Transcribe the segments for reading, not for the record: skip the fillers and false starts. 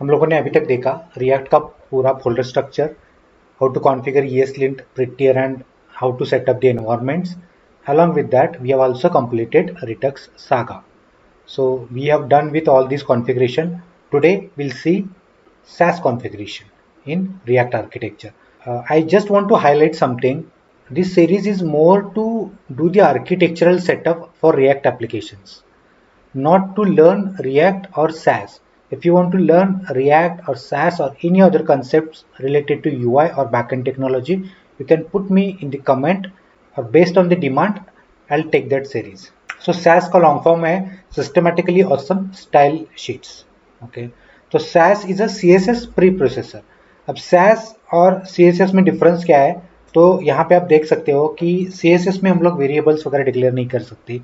हम लोगों ने अभी तक देखा रिएक्ट का पूरा folder structure, how to configure ESLint, Prettier, and how to set up the environments. Along with that, we have also completed Redux Saga. So we have done with all this configuration. Today we'll see SASS configuration in React architecture. I just want to highlight something. This series is more to do the architectural setup for React applications, not to learn React or SASS. If you want to learn React or SASS or any other concepts related to UI or backend technology, you can put me in the comment, or based on the demand, I'll take that series. So SASS का long form है Systematically Awesome Style Sheets. Okay, तो SASS is a CSS pre-processor. अब SASS और CSS में difference क्या है? तो यहाँ पे आप देख सकते हो कि CSS में हम लोग वेरिएबल्स वगैरह डिक्लेयर नहीं कर सकते.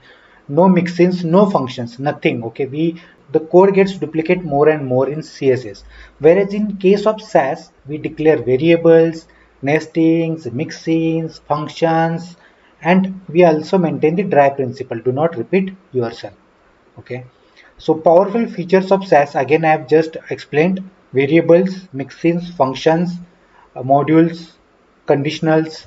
No mixins, no functions, nothing. Okay, the code gets duplicate more and more in CSS. Whereas in case of SASS, we declare variables, nestings, mixins, functions, and we also maintain the dry principle. Do not repeat yourself. Okay. So powerful features of SASS, again I have just explained: variables, mixins, functions, modules, conditionals,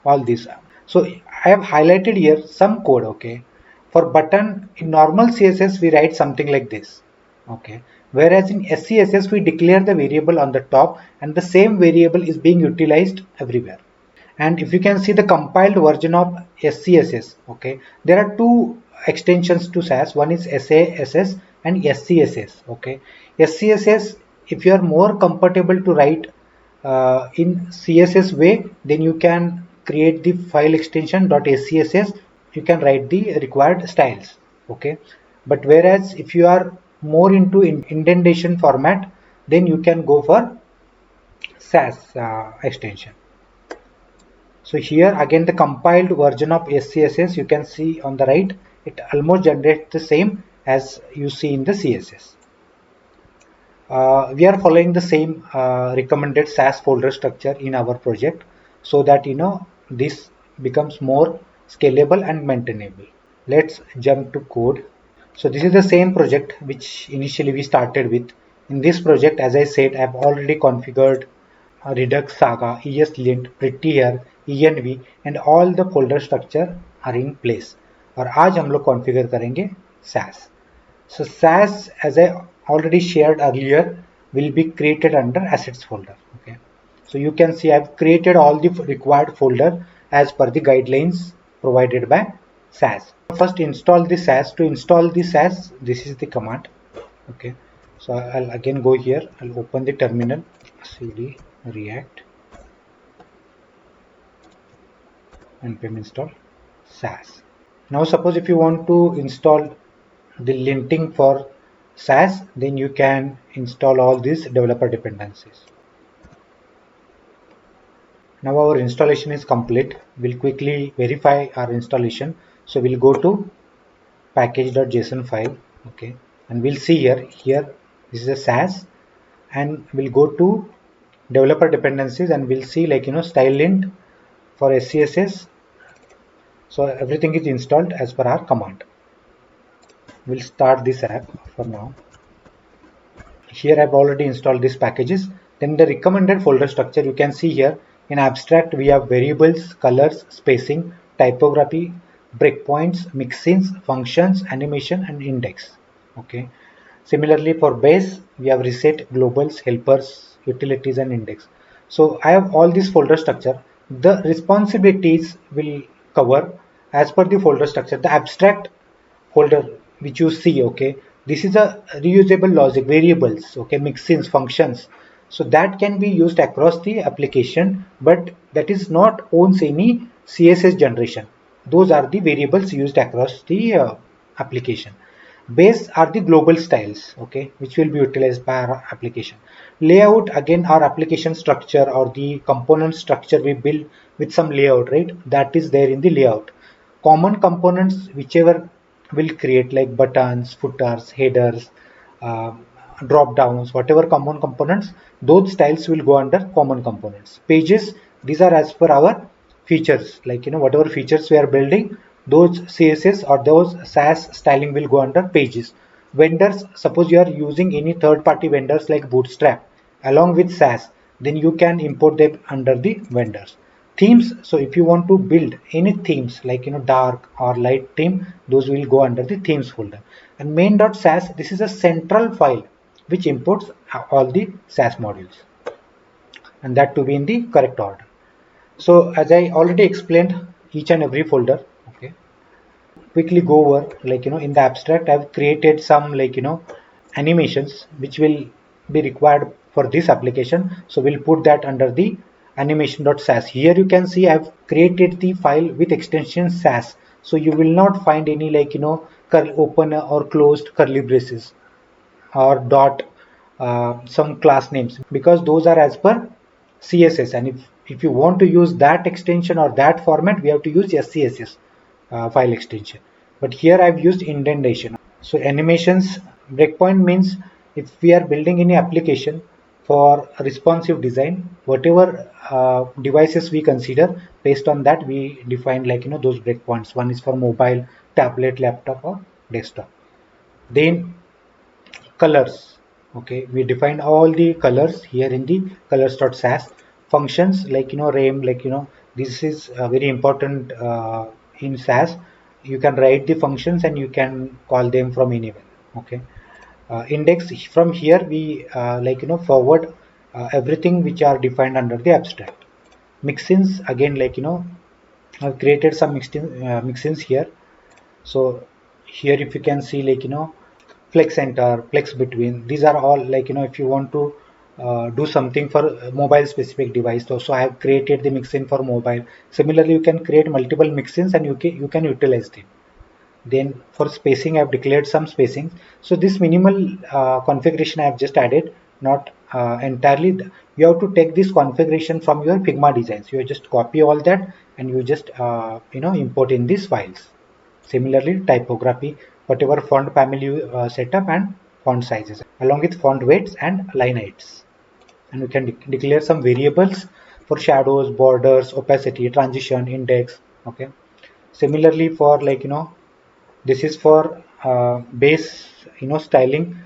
all these. So I have highlighted here some code. Okay, for button in normal CSS we write something like this. Okay, whereas in SCSS we declare the variable on the top and the same variable is being utilized everywhere. And if you can see the compiled version of SCSS, okay, there are two extensions to SASS. One is SASS and SCSS. Okay, SCSS, if you are more comfortable to write in CSS way, then you can create the file extension .scss. You can write the required styles. Okay, but whereas if you are more into indentation format, then you can go for SASS extension. So here again the compiled version of SCSS, you can see on the right, it almost generates the same as you see in the CSS. We are following the same recommended SASS folder structure in our project, so that this becomes more scalable and maintainable. Let's jump to code. So this is the same project which initially we started with. In this project, as I said, I have already configured Redux, Saga, ESLint, Prettier, env, and all the folder structure are in place. और आज हम लोग configure करेंगे SASS. So SASS, as I already shared earlier, will be created under assets folder. Okay, so you can see I've created all the required folder as per the guidelines provided by SASS. First install the SASS. To install the SASS, this is the command. Okay, so I'll again go here, I'll open the terminal, cd react npm install SASS. Now suppose if you want to install the linting for SASS, then you can install all these developer dependencies. Now our installation is complete. We'll quickly verify our installation. So we'll go to package.json file. Okay, and we'll see here this is a SASS, and we'll go to developer dependencies and we'll see StyleLint for SCSS. So everything is installed as per our command. We'll start this app for now. Here I've already installed these packages. Then the recommended folder structure, you can see here in abstract we have variables, colors, spacing, typography, breakpoints, mixins, functions, animation, and index. Okay. Similarly for base we have reset, globals, helpers, utilities, and index. So I have all this folder structure. The responsibilities will cover as per the folder structure. The abstract folder which you see, okay, this is a reusable logic, variables, okay, mixins, functions. So that can be used across the application, but that is not owns any CSS generation. Those are the variables used across the application. Base are the global styles, okay, which will be utilized by our application. Layout, again our application structure or the component structure we build with some layout, right? That is there in the layout. Common components whichever will create, like buttons, footers, headers, drop downs, whatever common components, those styles will go under common components. Pages, these are as per our features, like whatever features we are building, those CSS or those SASS styling will go under pages. Vendors, suppose you are using any third-party vendors like Bootstrap along with SASS, then you can import them under the vendors. Themes, so if you want to build any themes like dark or light theme, those will go under the themes folder. And main.sass, this is a central file which imports all the SASS modules, and that to be in the correct order. So as I already explained each and every folder, okay, quickly go over, in the abstract I've created some animations which will be required for this application. So we'll put that under the animation.sass. Here you can see I've created the file with extension sass, so you will not find any open or closed curly braces or dot some class names, because those are as per CSS, and if you want to use that extension or that format, we have to use SCSS file extension. But here I've used indentation. So animations breakpoint means if we are building any application for responsive design, whatever devices we consider, based on that we define those breakpoints. One is for mobile, tablet, laptop, or desktop. Then colors, okay, we define all the colors here in the colors.sass. Functions like rem, this is very important in sass. You can write the functions and you can call them from anywhere, okay. Index, from here we forward everything which are defined under the abstract. Mixins, again, I've created some mixins here. So here if you can see flex center, flex between, these are all if you want to do something for mobile specific device. So I have created the mixin for mobile. Similarly, you can create multiple mixins and you can utilize them. Then for spacing, I have declared some spacing. So this minimal configuration I have just added, not entirely. You have to take this configuration from your Figma designs. You just copy all that and you just import in these files. Similarly, typography, whatever font family you set up, and font sizes, along with font weights and line heights. And we can declare some variables for shadows, borders, opacity, transition, index. Okay. Similarly, for this is for base styling.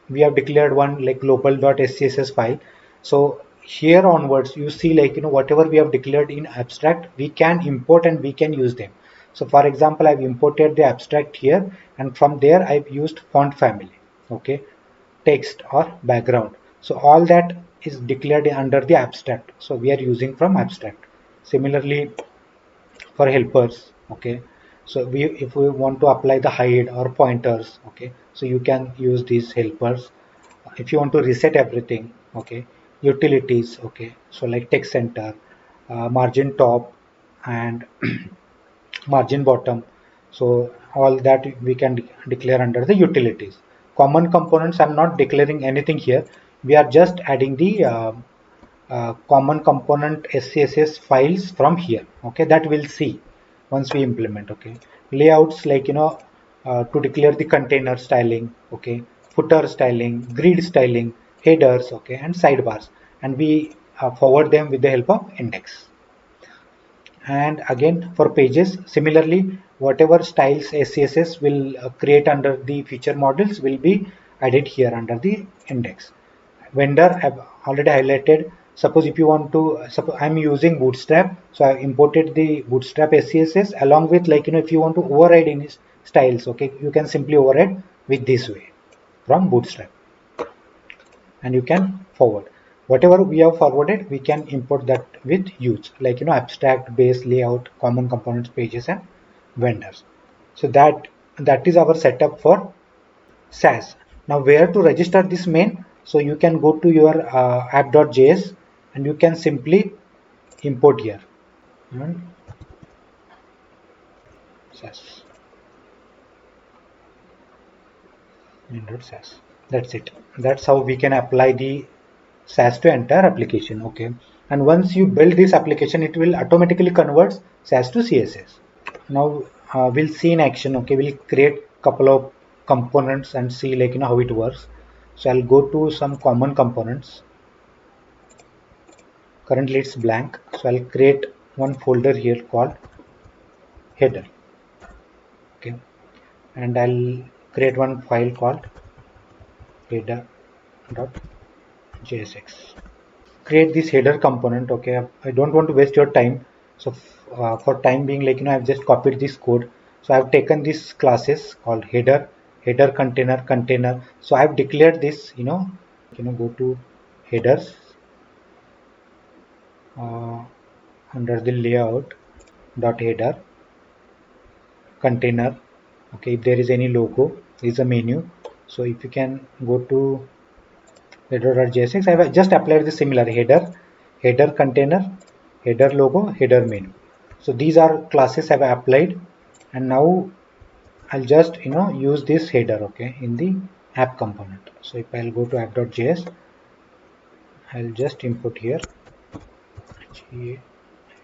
We have declared one global.scss file. So here onwards you see whatever we have declared in abstract, we can import and we can use them. So for example, I've imported the abstract here, and from there I've used font family, okay, text or background. So all that is declared under the abstract, so we are using from abstract. Similarly, for helpers, okay, so if we want to apply the hide or pointers, okay, so you can use these helpers. If you want to reset everything, okay, utilities, okay, so like text center, margin top, and margin bottom, so all that we can declare under the utilities. Common components, I'm not declaring anything here, we are just adding the common component SCSS files from here, okay, that we'll see once we implement. Okay, layouts, to declare the container styling, okay, footer styling, grid styling, headers, okay, and sidebars, and we forward them with the help of index. And again, for pages, similarly, whatever styles SCSS will create under the feature models will be added here under the index. Vendor, I've already highlighted. Suppose if you want to, I'm using Bootstrap, so I imported the Bootstrap SCSS along with if you want to override any styles, okay, you can simply override with this way from Bootstrap, and you can forward. Whatever we have forwarded, we can import that with use, abstract, base, layout, common components, pages, and vendors. So that is our setup for SASS. Now where to register this main? So you can go to your app.js and you can simply import here. And SASS. SASS. That's it. That's how we can apply the SASS to entire application. Okay. And once you build this application, it will automatically convert SASS to CSS. Now we'll see in action. Okay, we'll create couple of components and see how it works. So I'll go to some common components. Currently it's blank, so I'll create one folder here called header. Okay, and I'll create one file called header.jsx. Create this header component. Okay, I don't want to waste your time, so for time being, like I've just copied this code. So I've taken these classes called header container. So I've declared this, go to headers, under the layout dot header container. Okay, if there is any logo, is a menu. So if you can go to header.jsx, I have just applied the similar header container, header logo, header menu. So these are classes I've applied, and now I'll just use this header, okay, in the app component. So if I'll go to app.js, I'll just input here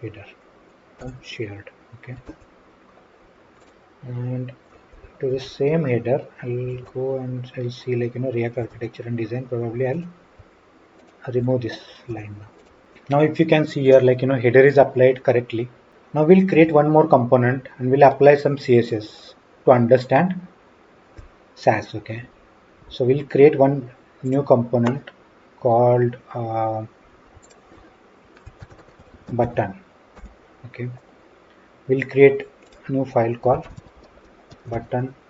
header shared, okay, and to the same header I'll go and I'll see, like React architecture and design. Probably I'll remove this line now. Now if you can see here, like header is applied correctly. Now we'll create one more component and we'll apply some CSS to understand SASS. Okay, so we'll create one new component called button. Okay, we'll create a new file called button.jsx.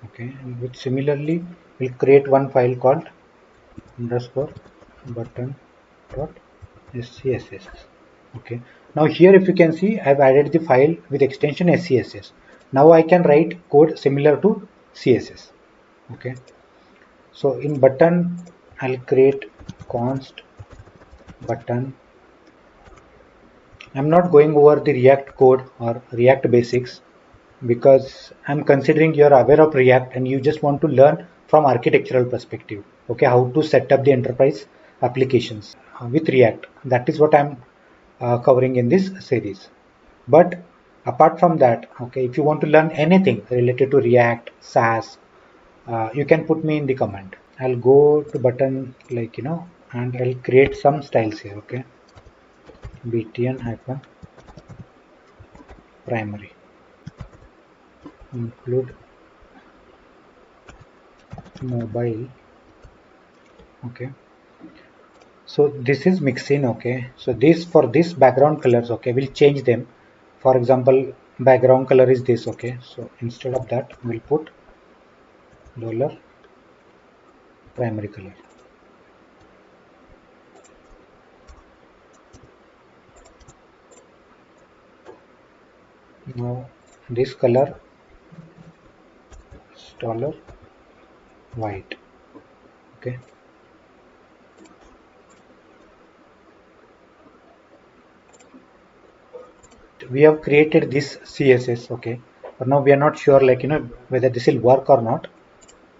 Okay, and which similarly we'll create one file called underscore button.scss. Okay, now here if you can see, I've added the file with extension SCSS. Now I can write code similar to CSS. Okay, so in button I'll create const button. I'm not going over the React code or React basics because I'm considering you're aware of React and you just want to learn from architectural perspective. Okay, how to set up the enterprise applications with React. That is what I'm covering in this series. But apart from that, okay, if you want to learn anything related to React, SASS, you can put me in the comment. I'll go to button, like and I'll create some styles here. Okay, btn hyphen primary, include mobile. Okay, so this is Mixin. Okay, so this, for this background colors, okay, we'll change them. For example, background color is this. Okay, so instead of that we'll put dollar primary color. Now this color is dollar white. Okay, we have created this CSS. Okay, but now we are not sure, like whether this will work or not.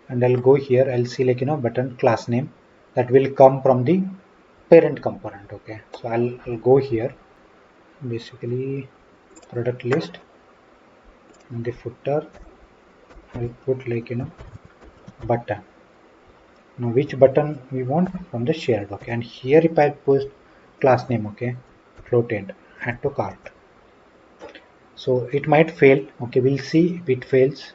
And I'll go here, I'll see, like button class name that will come from the parent component. Okay, so I'll go here, basically product list. In the footer I'll put, like button. Now which button we want? From the shared. Okay, and here if I post class name, okay, float end, add to cart. So it might fail. Okay, we'll see if it fails.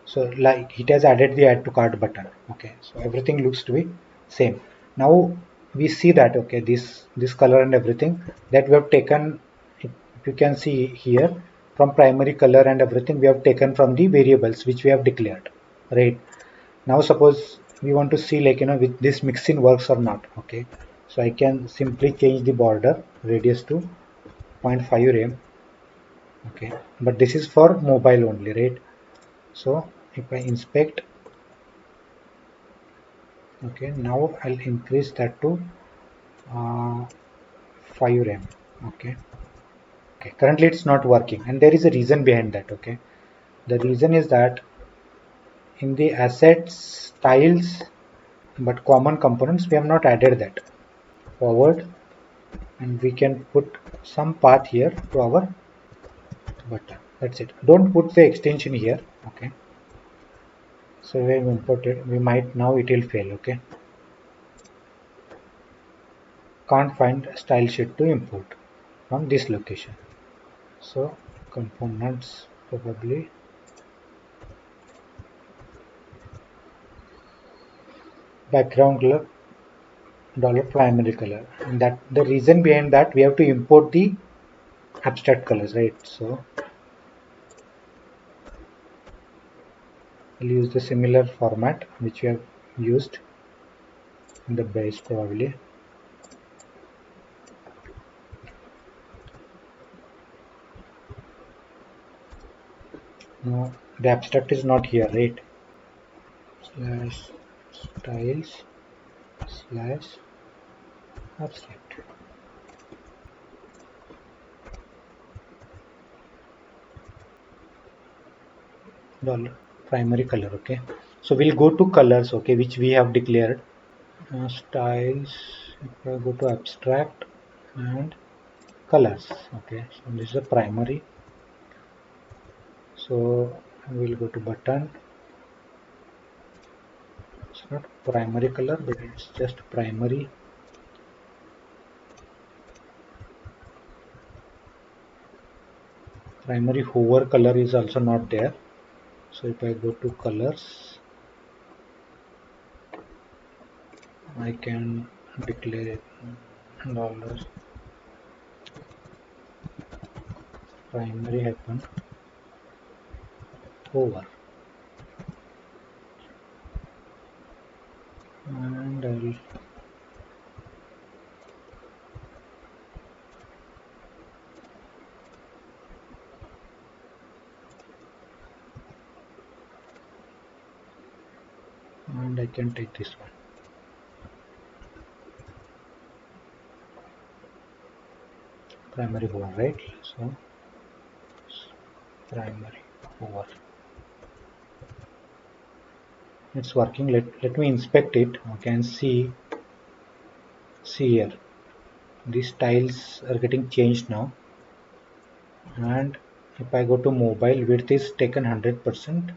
So like it has added the add to cart button. Okay, so everything looks to be same. Now we see that, okay, this color and everything that we have taken, if you can see here, from primary color and everything we have taken from the variables which we have declared, right? Now suppose we want to see, like with this mixin works or not. Okay, so I can simply change the border radius to 0.5 rem. Okay, but this is for mobile only, right? So if I inspect, okay, now I'll increase that to 5 rem. Okay, currently it's not working, and there is a reason behind that. Okay, the reason is that in the assets styles but common components we have not added that forward, and we can put some path here to our button. That's it. Don't put the extension here. Okay, so we have imported, we might, now it will fail. Okay, can't find style sheet to import from this location. So components probably background color $primary color, and that the reason behind that we have to import the abstract colors, right? So we'll use the similar format which we have used in the base probably. No, the abstract is not here, right? Slash styles slash abstract. Dollar primary color. Okay, so we'll go to colors, okay, which we have declared. Styles, if I go to abstract and colors. Okay, so this is a primary, so we'll go to button. It's not primary color, but it's just primary. Primary hover color is also not there, so if I go to colors, I can declare it dollar primary hyphen hover, and I can take this one. Primary hover, right? So primary hover. It's working. Let me inspect it. Okay, and see here. These tiles are getting changed now. And if I go to mobile, width is taken 100%.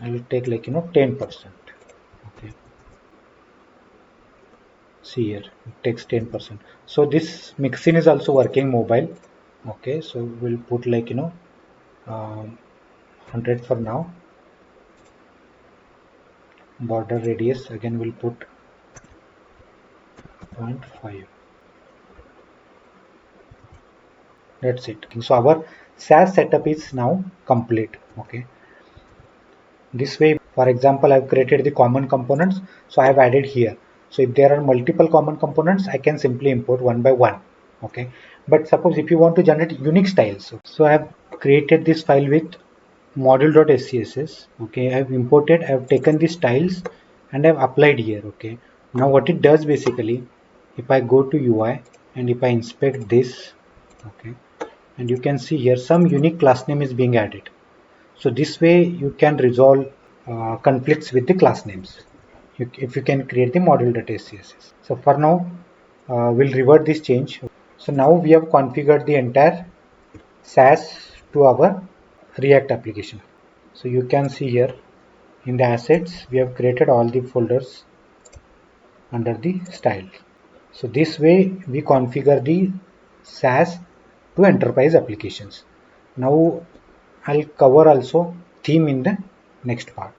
I will take 10%. Okay. See here, it takes 10%. So this Mixin is also working mobile. Okay, so we'll put 100 for now. Border radius again we'll put 0.5. That's it. So our SASS setup is now complete. Okay. This way, for example, I've created the common components, so I have added here. So if there are multiple common components, I can simply import one by one. Okay. But suppose if you want to generate unique styles, so I have created this file with module.scss. Okay, I have imported, I have taken the styles and I have applied here. Okay. Now what it does basically, if I go to UI and if I inspect this, okay, and you can see here some unique class name is being added. So this way you can resolve conflicts with the class names if you can create the module.scss. So for now, we'll revert this change. So now we have configured the entire SASS to our React application. So you can see here in the assets, we have created all the folders under the style. So this way we configure the SASS to enterprise applications. Now I'll cover also theme in the next part.